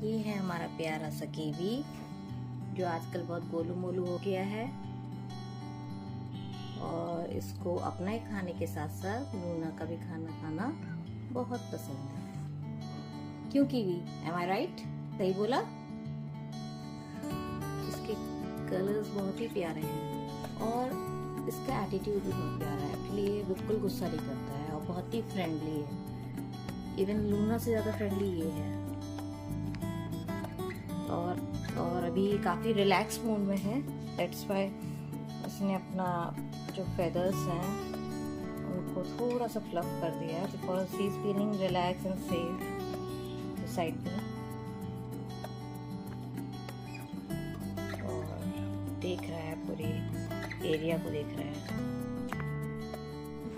ये है हमारा प्यारा सा कीवी जो आजकल बहुत गोलू मोलू हो गया है और इसको अपना ही खाने के साथ साथ लूना का भी खाना खाना बहुत पसंद है। क्यों कीवी? एम आई राइट? सही बोला? इसके कलर्स बहुत ही प्यारे हैं और इसका एटीट्यूड भी बहुत प्यारा है। एक्चुअली ये बिल्कुल गुस्सा नहीं करता है और बहुत ही फ्रेंडली है। इवन लूना से ज़्यादा फ्रेंडली ये है और अभी काफ़ी रिलैक्स मूड में है। दैट्स वाई इसने अपना जो फेदर्स हैं उनको थोड़ा सा फ्लफ कर दिया है because he is feeling relax and safe side में। और देख रहा है पूरे एरिया को देख रहा है।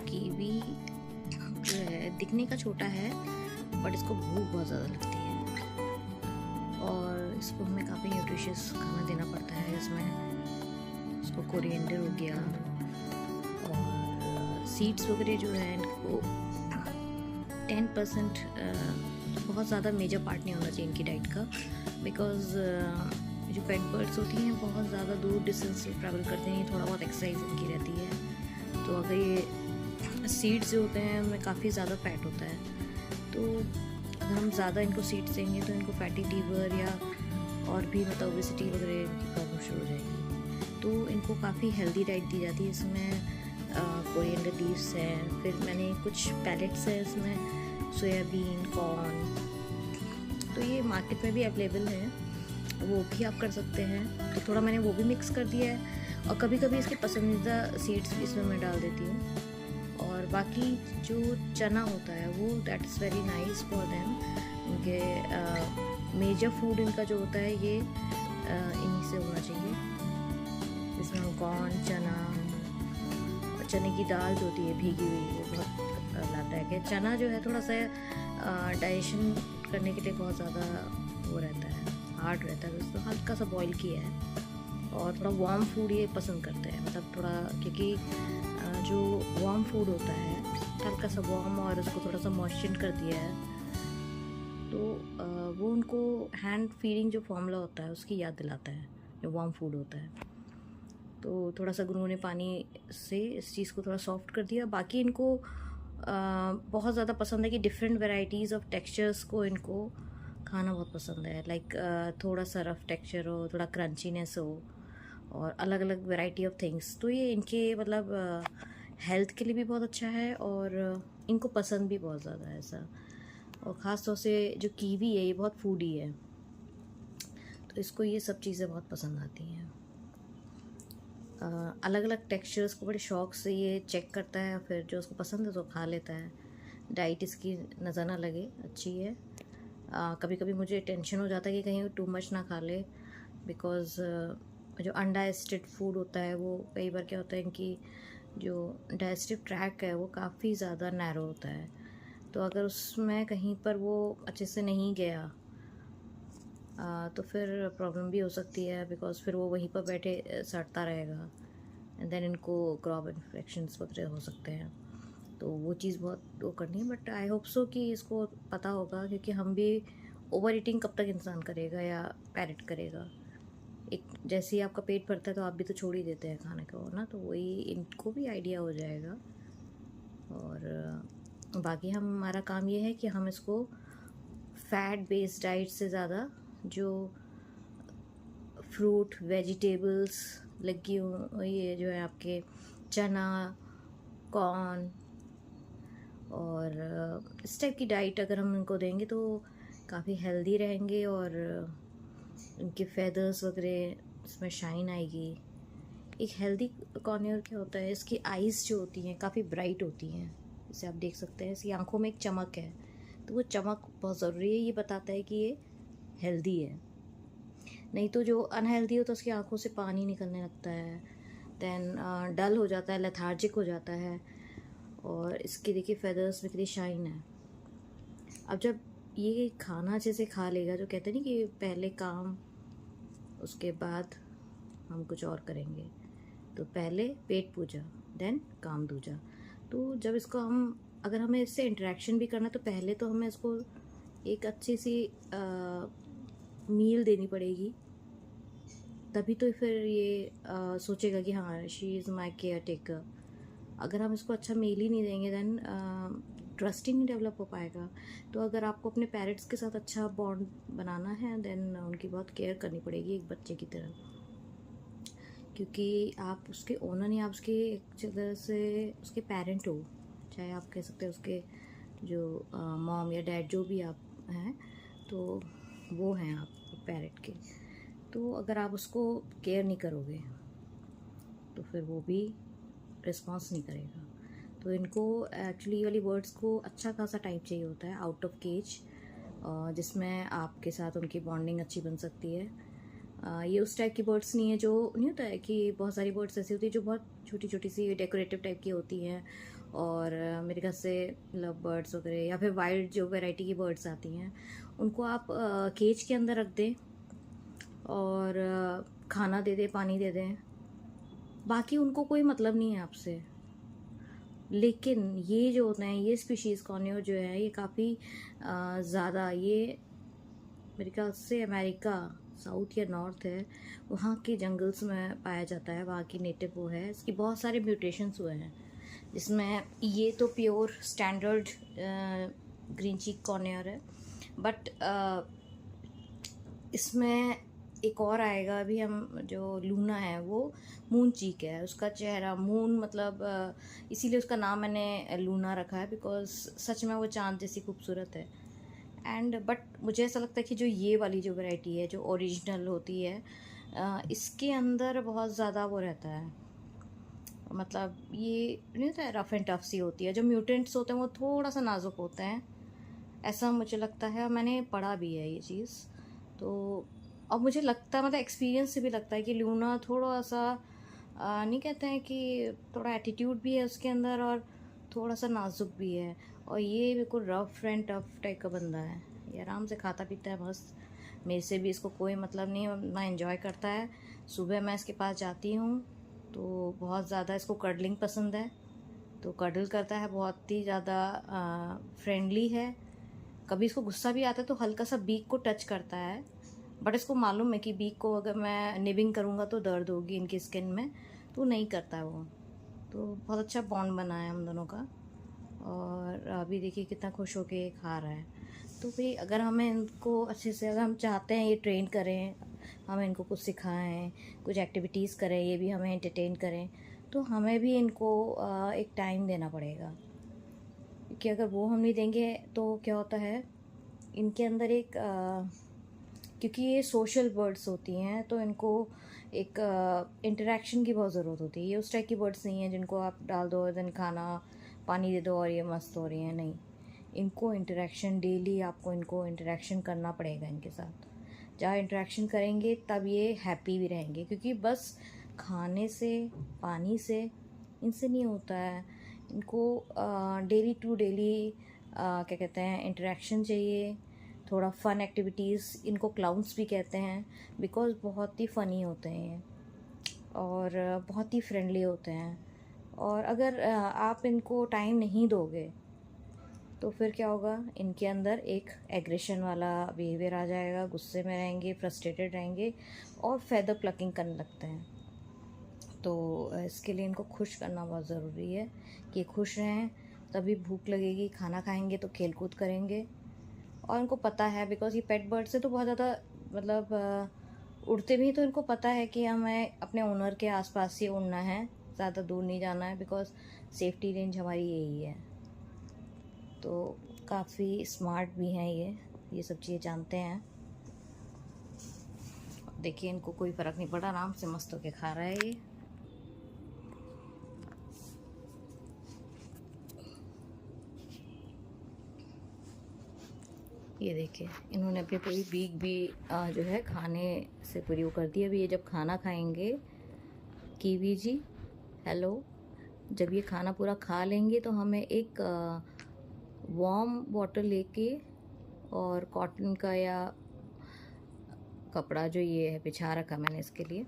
कीवी जो है दिखने का छोटा है बट इसको भूख बहुत ज़्यादा लगती है और इसको हमें काफ़ी न्यूट्रिशियस खाना देना पड़ता है। इसमें इसको कोरिएंडर हो गया और सीड्स वगैरह जो है इनको 10% बहुत ज़्यादा मेजर पार्ट नहीं होना चाहिए इनकी डाइट का बिकॉज जो पेट बर्ड्स होती हैं बहुत ज़्यादा दूर डिस्टेंस ट्रैवल करते हैं। थोड़ा बहुत एक्सरसाइज इनकी रहती है तो अगर ये सीड्स जो होते हैं उनमें काफ़ी ज़्यादा फैट होता है तो अगर हम ज़्यादा इनको सीड्स देंगे तो इनको फैटी लीवर या और भी मतलब ओबेसिटी वगैरह की प्रॉब्लम शुरू हो जाएगी। तो इनको काफ़ी हेल्दी डाइट दी जाती है। इसमें कोरिएंडर लीव्स हैं, फिर मैंने कुछ पैलेट्स हैं इसमें सोयाबीन कॉर्न, तो ये मार्केट में भी अवेलेबल है, वो भी आप कर सकते हैं। तो थोड़ा मैंने वो भी मिक्स कर दिया है और कभी कभी इसके पसंदीदा सीड्स भी इसमें मैं डाल देती हूँ। और बाकी जो चना होता है वो that is very nice for them. इनके मेजर फूड इनका जो होता है ये इन्हीं से होना चाहिए। इसमें हम कॉर्न, चना और चने की दाल जो होती है भीगी हुई वो बहुत लाभदायक है। चना जो है थोड़ा सा डाइजेशन करने के लिए बहुत ज़्यादा वो रहता है, हार्ड रहता है, तो उसको हल्का सा बॉईल किया है। और थोड़ा वार्म फूड ये पसंद करते हैं, मतलब थोड़ा, क्योंकि जो वार्म फूड होता है हल्का सा वार्म और उसको थोड़ा सा मॉइस्चर कर दिया है तो वो उनको हैंड फीडिंग जो फॉर्मूला होता है उसकी याद दिलाता है जो वार्म फूड होता है। तो थोड़ा सा गुनगुने पानी से इस चीज़ को थोड़ा सॉफ्ट कर दिया। बाकी इनको बहुत ज़्यादा पसंद है कि डिफरेंट वेराइटीज़ ऑफ टेक्सचर्स को इनको खाना बहुत पसंद है। लाइक थोड़ा सा रफ टेक्सचर हो, थोड़ा क्रंचीनेस हो और अलग अलग वैरायटी ऑफ थिंग्स। तो ये इनके मतलब हेल्थ के लिए भी बहुत अच्छा है और इनको पसंद भी बहुत ज़्यादा है ऐसा। और ख़ास तौर से जो कीवी है ये बहुत फूडी है तो इसको ये सब चीज़ें बहुत पसंद आती हैं। अलग अलग टेक्सचर्स को बड़े शौक़ से ये चेक करता है, फिर जो उसको पसंद है तो खा लेता है। डाइट इसकी नज़र ना लगे, अच्छी है। कभी कभी मुझे टेंशन हो जाता है कि कहीं टू मच ना खा ले बिकॉज़ जो अनडाइजेस्टेड फूड होता है वो कई बार क्या होता है इनकी जो डाइजेस्टिव ट्रैक है वो काफ़ी ज़्यादा नैरो होता है। तो अगर उसमें कहीं पर वो अच्छे से नहीं गया तो फिर प्रॉब्लम भी हो सकती है बिकॉज़ फिर वो वहीं पर बैठे सड़ता रहेगा एंड देन इनको क्रॉप इन्फेक्शंस वगैरह हो सकते हैं। तो वो चीज़ बहुत वो करनी है। बट आई होप सो कि इसको पता होगा, क्योंकि हम भी ओवर ईटिंग कब तक इंसान करेगा या पैरेट करेगा। एक जैसे ही आपका पेट भरता है तो आप भी तो छोड़ ही देते हैं खाने को ना, तो वही इनको भी आइडिया हो जाएगा। और बाकी हमारा काम ये है कि हम इसको फैट बेस्ड डाइट से ज़्यादा जो फ्रूट वेजिटेबल्स लगी ये जो है आपके चना कॉर्न और इस टाइप की डाइट अगर हम इनको देंगे तो काफ़ी हेल्दी रहेंगे और इनके फेदर्स वगैरह इसमें शाइन आएगी। एक हेल्दी कॉर्नियर क्या होता है, इसकी आइज़ जो होती हैं काफ़ी ब्राइट होती हैं, जैसे आप देख सकते हैं इसकी आंखों में एक चमक है, तो वो चमक बहुत ज़रूरी है। ये बताता है कि ये हेल्दी है। नहीं तो जो अनहेल्दी हो तो उसकी आंखों से पानी निकलने लगता है, दैन डल हो जाता है, लेथार्जिक हो जाता है। और इसके देखिए फेदर्स में कितनी शाइन है। अब जब ये खाना जैसे खा लेगा, जो कहते हैं ना कि पहले काम उसके बाद हम कुछ और करेंगे, तो पहले पेट पूजा देन काम दूजा। तो जब इसको अगर हमें इससे इंटरेक्शन भी करना है तो पहले तो हमें इसको एक अच्छी सी मील देनी पड़ेगी, तभी तो फिर ये सोचेगा कि हाँ she is my care taker. अगर हम इसको अच्छा मील ही नहीं देंगे देन ट्रस्ट ही नहीं डेवलप हो पाएगा। तो अगर आपको अपने पेरेंट्स के साथ अच्छा बॉन्ड बनाना है देन उनकी बहुत केयर करनी पड़ेगी एक बच्चे की तरह, क्योंकि आप उसके ओनर नहीं, आप उसके एक तरह से उसके पेरेंट हो। चाहे आप कह सकते हैं उसके जो मॉम या डैड जो भी आप हैं, तो वो हैं आप पेरेंट के। तो अगर आप उसको केयर नहीं करोगे तो फिर वो भी रिस्पॉन्स नहीं करेगा। तो इनको एक्चुअली ये वाली बर्ड्स को अच्छा खासा टाइम चाहिए होता है आउट ऑफ केज, जिसमें आपके साथ उनकी बॉन्डिंग अच्छी बन सकती है। ये उस टाइप की बर्ड्स नहीं है, जो नहीं होता है कि बहुत सारी बर्ड्स ऐसी होती है जो बहुत छोटी छोटी सी डेकोरेटिव टाइप की होती हैं, और मेरे ख्याल से लव बर्ड्स वगैरह या फिर वाइल्ड जो वैरायटी की बर्ड्स आती हैं उनको आप केज के अंदर रख दें और खाना दे दें, पानी दे दें, बाकी उनको कोई मतलब नहीं है आपसे। लेकिन ये जो होते हैं, ये स्पीशीज़ कॉर्नियो जो है, ये काफ़ी ज़्यादा, ये मेरे ख्याल से अमेरिका साउथ या नॉर्थ है वहाँ के जंगल्स में पाया जाता है, वहाँ की नेटिव वो है। इसकी बहुत सारे म्यूटेशंस हुए हैं, जिसमें ये तो प्योर स्टैंडर्ड ग्रीन चीक कॉर्नियर है, बट इसमें एक और आएगा अभी। हम जो लूना है वो मून चीक है, उसका चेहरा मून, मतलब इसीलिए उसका नाम मैंने लूना रखा है, बिकॉज सच में वो चांद जैसी खूबसूरत है। एंड बट मुझे ऐसा लगता है कि जो ये वाली जो वैरायटी है जो ओरिजिनल होती है, इसके अंदर बहुत ज़्यादा वो रहता है, मतलब ये नहीं होता है, रफ एंड टफ सी होती है। जो म्यूटेंट्स होते हैं वो थोड़ा सा नाजुक होते हैं, ऐसा मुझे लगता है, और मैंने पढ़ा भी है ये चीज़। तो अब मुझे लगता है, मतलब एक्सपीरियंस से भी लगता है कि लूना थोड़ा सा नहीं कहते हैं कि थोड़ा एटीट्यूड भी है उसके अंदर और थोड़ा सा नाजुक भी है, और ये बिल्कुल रफ एंड टफ टाइप का बंदा है। ये आराम से खाता पीता है मस्त, मेरे से भी इसको कोई मतलब नहीं, अपना एंजॉय करता है। सुबह मैं इसके पास जाती हूँ तो बहुत ज़्यादा इसको कर्डलिंग पसंद है, तो कर्डल करता है, बहुत ही ज़्यादा फ्रेंडली है। कभी इसको गुस्सा भी आता है तो हल्का सा बीक को टच करता है, बट इसको मालूम है कि बीक को अगर मैं निबिंग करूँगा तो दर्द होगी इनकी स्किन में, तो नहीं करता है वो। तो बहुत अच्छा बॉन्ड बना है हम दोनों का, और अभी देखिए कितना खुश होके ये खा रहा है। तो भाई अगर हमें इनको अच्छे से, अगर हम चाहते हैं ये ट्रेन करें, हम इनको कुछ सिखाएं, कुछ एक्टिविटीज़ करें, ये भी हमें एंटरटेन करें, तो हमें भी इनको एक टाइम देना पड़ेगा, क्योंकि अगर वो हम नहीं देंगे तो क्या होता है, इनके अंदर एक क्योंकि ये सोशल बर्ड्स होती हैं तो इनको एक इंटरेक्शन की बहुत ज़रूरत होती है। ये उस टाइप की बर्ड्स नहीं हैं जिनको आप डाल दो देन खाना पानी दे दो और ये मस्त हो रही हैं, नहीं। इनको इंटरेक्शन, डेली आपको इनको इंटरेक्शन करना पड़ेगा इनके साथ। जहाँ इंटरेक्शन करेंगे तब ये हैप्पी भी रहेंगे, क्योंकि बस खाने से पानी से इनसे नहीं होता है। इनको डेली टू डेली क्या कहते हैं, इंटरेक्शन चाहिए, थोड़ा फ़न एक्टिविटीज़। इनको क्लाउन्स भी कहते हैं बिकॉज़ बहुत ही फ़नी होते हैं और बहुत ही फ्रेंडली होते हैं। और अगर आप इनको टाइम नहीं दोगे तो फिर क्या होगा, इनके अंदर एक एग्रेशन वाला बिहेवियर आ जाएगा, गुस्से में रहेंगे, फ्रस्ट्रेटेड रहेंगे और फेदर प्लकिंग करने लगते हैं। तो इसके लिए इनको खुश करना बहुत ज़रूरी है कि खुश रहें, तभी भूख लगेगी, खाना खाएंगे तो खेल कूद करेंगे। और इनको पता है, बिकॉज़ ये पेट बर्ड से तो बहुत ज़्यादा, मतलब उड़ते भी तो इनको पता है कि हमें अपने ओनर के आसपास ही उड़ना है, ज़्यादा दूर नहीं जाना है, बिकॉज़ सेफ्टी रेंज हमारी यही है। तो काफ़ी स्मार्ट भी हैं ये सब चीज़ें जानते हैं। देखिए इनको कोई फ़र्क नहीं पड़ा, आराम से मस्त होके खा रहा है ये देखिए इन्होंने अपनी पूरी बीक भी जो है खाने से पूरी वो कर दी। अभी ये जब खाना खाएंगे, कीवी जी हेलो, जब ये खाना पूरा खा लेंगे तो हमें एक वार्म वाटर लेके और कॉटन का या कपड़ा जो ये है बिछा रखा मैंने इसके लिए,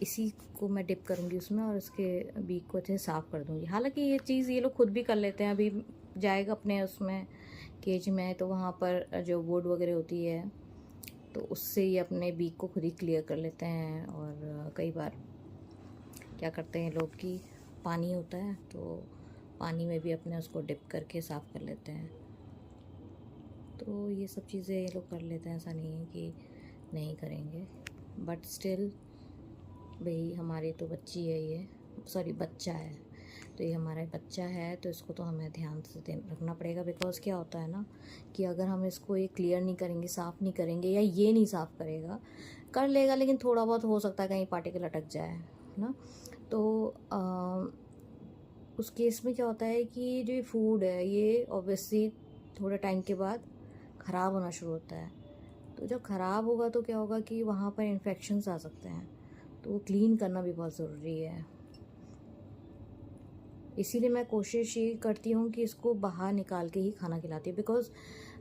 इसी को मैं डिप करूँगी उसमें और इसके बीक को अच्छे से साफ़ कर दूँगी। हालांकि ये चीज़ ये लोग खुद भी कर लेते हैं। अभी जाएगा अपने उसमें केज में तो वहाँ पर जो वुड वगैरह होती है तो उससे ये अपने बीक को खुद ही क्लियर कर लेते हैं। और कई बार क्या करते हैं लोग कि पानी होता है तो पानी में भी अपने उसको डिप करके साफ़ कर लेते हैं। तो ये सब चीज़ें ये लोग कर लेते हैं, ऐसा नहीं है कि नहीं करेंगे, बट स्टिल भाई हमारी तो बच्ची है ये, सॉरी बच्चा है, तो ये हमारा बच्चा है तो इसको तो हमें ध्यान से रखना पड़ेगा। बिकॉज़ क्या होता है ना कि अगर हम इसको ये क्लियर नहीं करेंगे, साफ़ नहीं करेंगे, या ये नहीं साफ़ करेगा, कर लेगा लेकिन थोड़ा बहुत हो सकता है कहीं पार्टिकल अटक जाए, है ना। तो उस केस में क्या होता है कि जो फूड है ये ऑब्वियसली थोड़े टाइम के बाद ख़राब होना शुरू होता है। तो जब ख़राब होगा तो क्या होगा कि वहाँ पर इन्फेक्शंस आ सकते हैं, तो वो क्लीन करना भी बहुत ज़रूरी है। इसीलिए मैं कोशिश ये करती हूँ कि इसको बाहर निकाल के ही खाना खिलाती हूँ। बिकॉज़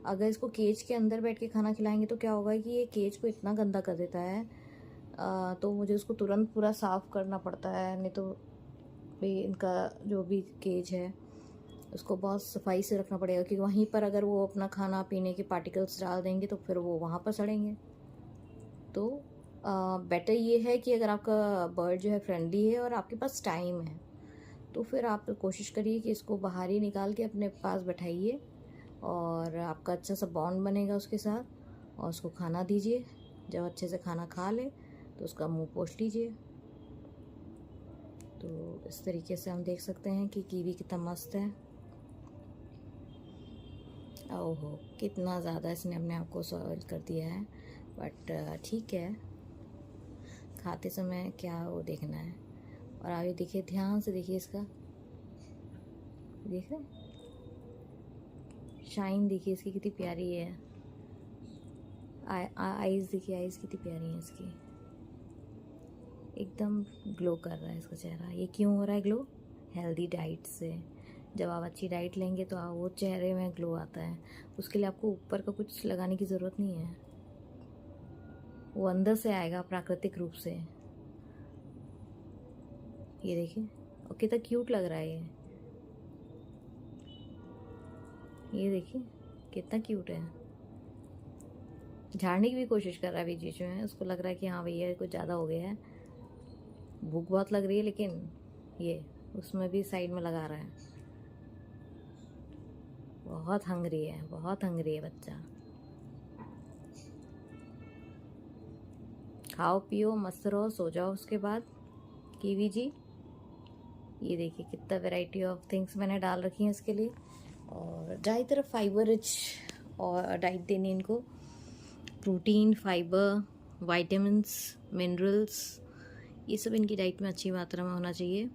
अगर इसको केज के अंदर बैठ के खाना खिलाएंगे तो क्या होगा कि ये केज को इतना गंदा कर देता है, तो मुझे उसको तुरंत पूरा साफ़ करना पड़ता है। नहीं तो भाई इनका जो भी केज है उसको बहुत सफाई से रखना पड़ेगा, क्योंकि वहीं पर अगर वो अपना खाना पीने के पार्टिकल्स डाल देंगे तो फिर वो वहाँ पर सड़ेंगे। तो बेटर ये है कि अगर आपका बर्ड जो है फ्रेंडली है और आपके पास टाइम है तो फिर आप कोशिश करिए कि इसको बाहर ही निकाल के अपने पास बैठाइए और आपका अच्छा सा बॉन्ड बनेगा उसके साथ, और उसको खाना दीजिए। जब अच्छे से खाना खा ले तो उसका मुंह पोंछ लीजिए। तो इस तरीके से हम देख सकते हैं कि कीवी कितना मस्त है। ओहो कितना ज़्यादा इसने अपने आप को सॉइल कर दिया है, बट ठीक है, खाते समय क्या वो देखना है। और आगे देखिए, ध्यान से देखिए इसका, देख रहे शाइन देखिए इसकी कितनी प्यारी है। आईज देखिए, आईज कितनी प्यारी है इसकी, एकदम ग्लो कर रहा है इसका चेहरा। ये क्यों हो रहा है ग्लो? हेल्दी डाइट से। जब आप अच्छी डाइट लेंगे तो वो चेहरे में ग्लो आता है। उसके लिए आपको ऊपर का कुछ लगाने की ज़रूरत नहीं है, वो अंदर से आएगा प्राकृतिक रूप से। ये देखिए, और कितना क्यूट लग रहा है ये देखिए कितना क्यूट है। झाड़ने की भी कोशिश कर रहा है बीच बीच में, उसको लग रहा है कि हाँ भैया कुछ ज़्यादा हो गया है, भूख बहुत लग रही है, लेकिन ये उसमें भी साइड में लगा रहा है। बहुत हंग्री है, बहुत हंग्री है बच्चा। खाओ पियो मस्त रहो, सो जाओ उसके बाद। कीवी जी ये देखिए कितना वैरायटी ऑफ थिंग्स मैंने डाल रखी हैं इसके लिए। और ज़्यादा तरफ फाइबर रिच और डाइट देनी इनको, प्रोटीन, फाइबर, विटामिन्स, मिनरल्स, ये सब इनकी डाइट में अच्छी मात्रा में होना चाहिए।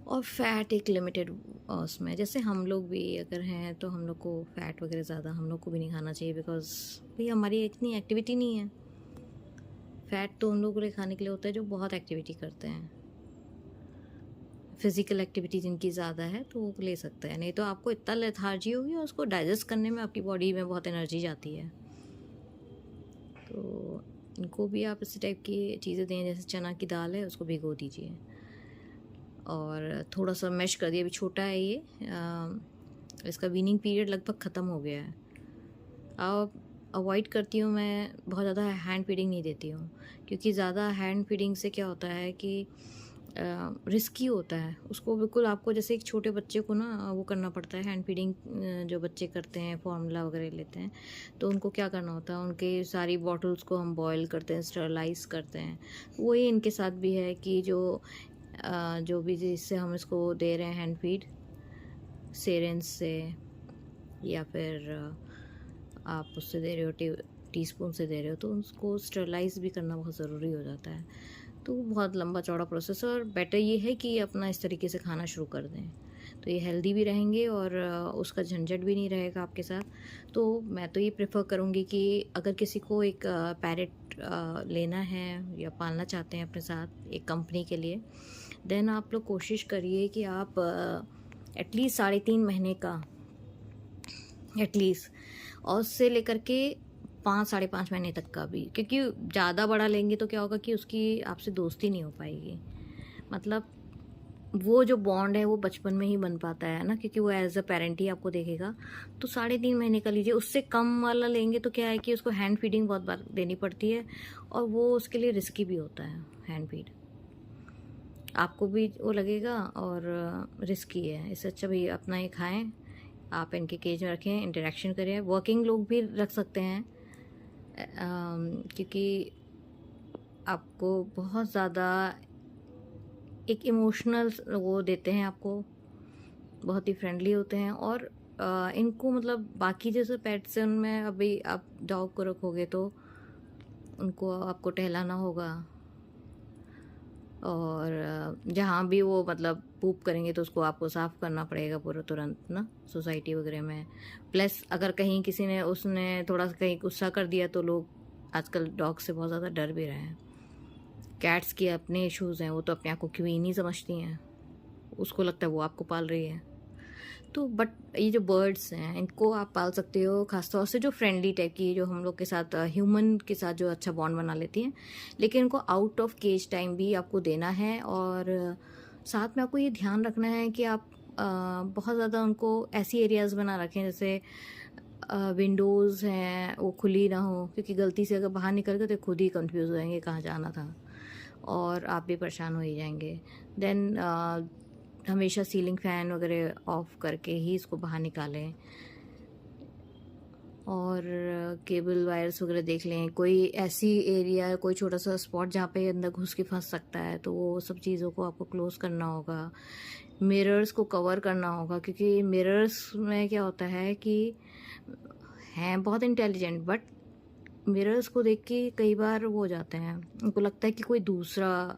और फैट एक लिमिटेड उसमें, जैसे हम लोग भी अगर हैं तो हम लोग को फ़ैट वगैरह ज़्यादा हम लोग को भी नहीं खाना चाहिए, बिकॉज़ भाई हमारी इतनी एक्टिविटी नहीं है। फ़ैट तो उन लोगों के लिए खाने के लिए होता है जो बहुत एक्टिविटी करते हैं, फिज़िकल एक्टिविटी जिनकी ज़्यादा है तो वो ले सकते हैं, नहीं तो आपको इतना लेथार्जी होगी और उसको डाइजेस्ट करने में आपकी बॉडी में बहुत एनर्जी जाती है। तो इनको भी आप इसी टाइप की चीज़ें दें, जैसे चना की दाल है उसको भिगो दीजिए और थोड़ा सा मैश कर दिया। अभी छोटा है ये, इसका वीनिंग पीरियड लगभग ख़त्म हो गया है। अब अवॉइड करती हूँ मैं, बहुत ज़्यादा हैंड फीडिंग नहीं देती हूँ, क्योंकि ज़्यादा हैंड फीडिंग से क्या होता है कि रिस्की होता है उसको। बिल्कुल आपको जैसे एक छोटे बच्चे को ना वो करना पड़ता है हैंड फीडिंग, जो बच्चे करते हैं फॉर्मूला वगैरह लेते हैं तो उनको क्या करना होता है, उनके सारी बॉटल्स को हम बॉयल करते हैं, स्टरलाइज करते हैं। वही इनके साथ भी है कि जो भी जिससे हम इसको दे रहे हैं हैंड फीड, सेरेंज से या फिर आप उससे दे रहे हो टीस्पून से दे रहे हो, तो उसको स्टरलाइज भी करना बहुत ज़रूरी हो जाता है। तो बहुत लंबा चौड़ा प्रोसेस है, और बेटर ये है कि अपना इस तरीके से खाना शुरू कर दें, तो ये हेल्दी भी रहेंगे और उसका झंझट भी नहीं रहेगा आपके साथ। तो मैं तो ये प्रेफर करूँगी कि अगर किसी को एक पैरेट लेना है या पालना चाहते हैं अपने साथ एक कंपनी के लिए, देन आप लोग कोशिश करिए कि आप एटलीस्ट 3.5 महीने का एटलीस्ट, और उससे लेकर के 5-5.5 महीने तक का भी, क्योंकि ज़्यादा बड़ा लेंगे तो क्या होगा कि उसकी आपसे दोस्ती नहीं हो पाएगी। मतलब वो जो बॉन्ड है वो बचपन में ही बन पाता है ना, क्योंकि वो एज अ पेरेंट ही आपको देखेगा। तो 3.5 महीने का लीजिए, उससे कम वाला लेंगे तो क्या है कि उसको हैंड फीडिंग बहुत बार देनी पड़ती है और वो उसके लिए रिस्की भी होता है हैंड फीड। आपको भी वो लगेगा और रिस्की है। इससे अच्छा भी अपना ही खाएं, आप इनके केज में रखें, इंटरेक्शन करें। वर्किंग लोग भी रख सकते हैं क्योंकि आपको बहुत ज़्यादा एक इमोशनल वो देते हैं आपको, बहुत ही फ्रेंडली होते हैं। और इनको मतलब बाकी जैसे पेट्स हैं उनमें अभी आप डॉग को रखोगे तो उनको आपको टहलाना होगा और जहाँ भी वो मतलब पूप करेंगे तो उसको आपको साफ़ करना पड़ेगा पूरा तुरंत ना, सोसाइटी वगैरह में। प्लस अगर कहीं किसी ने उसने थोड़ा सा कहीं गुस्सा कर दिया तो लोग आजकल डॉग से बहुत ज़्यादा डर भी रहे हैं। कैट्स के अपने इश्यूज़ हैं, वो तो अपने आप को क्वीन ही समझती हैं, उसको लगता है वो आपको पाल रही है। तो बट ये जो बर्ड्स हैं इनको आप पाल सकते हो, खासतौर से जो फ्रेंडली टाइप की, जो हम लोग के साथ ह्यूमन के साथ जो अच्छा बॉन्ड बना लेती हैं। लेकिन इनको आउट ऑफ केज टाइम भी आपको देना है और साथ में आपको ये ध्यान रखना है कि आप बहुत ज़्यादा उनको ऐसी एरियाज़ बना रखें जैसे विंडोज़ हैं वो खुली ना हो, क्योंकि गलती से अगर बाहर निकल गए तो खुद ही कंफ्यूज हो जाएंगे कहाँ जाना था और आप भी परेशान हो ही जाएंगे। देन हमेशा सीलिंग फ़ैन वगैरह ऑफ करके ही इसको बाहर निकालें और केबल वायर्स वगैरह देख लें। कोई ऐसी एरिया, कोई छोटा सा स्पॉट जहाँ पे अंदर घुस के फंस सकता है तो वो सब चीज़ों को आपको क्लोज़ करना होगा। मिरर्स को कवर करना होगा, क्योंकि मिरर्स में क्या होता है कि हैं बहुत इंटेलिजेंट बट मिरर्स को देख के कई बार वो हो जाते हैं, उनको लगता है कि कोई दूसरा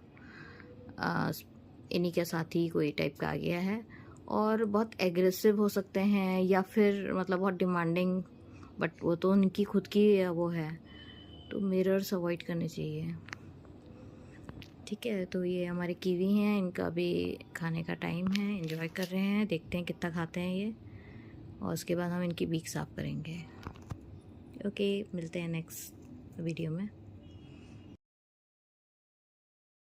इन्हीं के साथी कोई टाइप का आ गया है और बहुत एग्रेसिव हो सकते हैं या फिर मतलब बहुत डिमांडिंग, बट वो तो उनकी खुद की वो है। तो मिरर्स अवॉइड करने चाहिए। ठीक है, तो ये हमारे कीवी हैं, इनका भी खाने का टाइम है, एंजॉय कर रहे हैं, देखते हैं कितना खाते हैं ये और उसके बाद हम इनकी बीक साफ करेंगे। ओके, मिलते हैं नेक्स्ट वीडियो में।